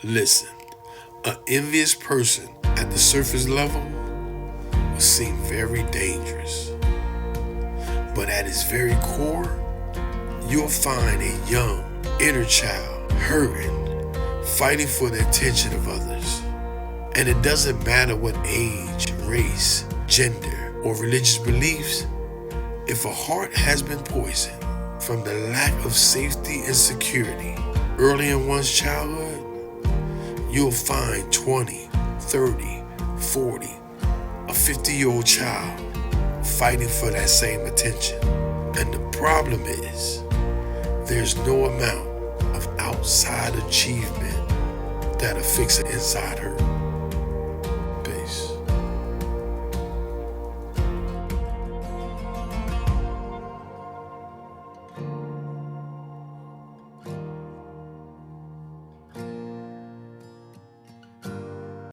Listen, an envious person at the surface level will seem very dangerous, but at its very core, you'll find a young inner child hurting, fighting for the attention of others. And it doesn't matter what age, race, gender, or religious beliefs, if a heart has been poisoned from the lack of safety and security early in one's childhood, you'll find 20, 30, 40, a 50-year-old child fighting for that same attention. And the problem is, there's no amount of outside achievement that'll fix an inside hurt.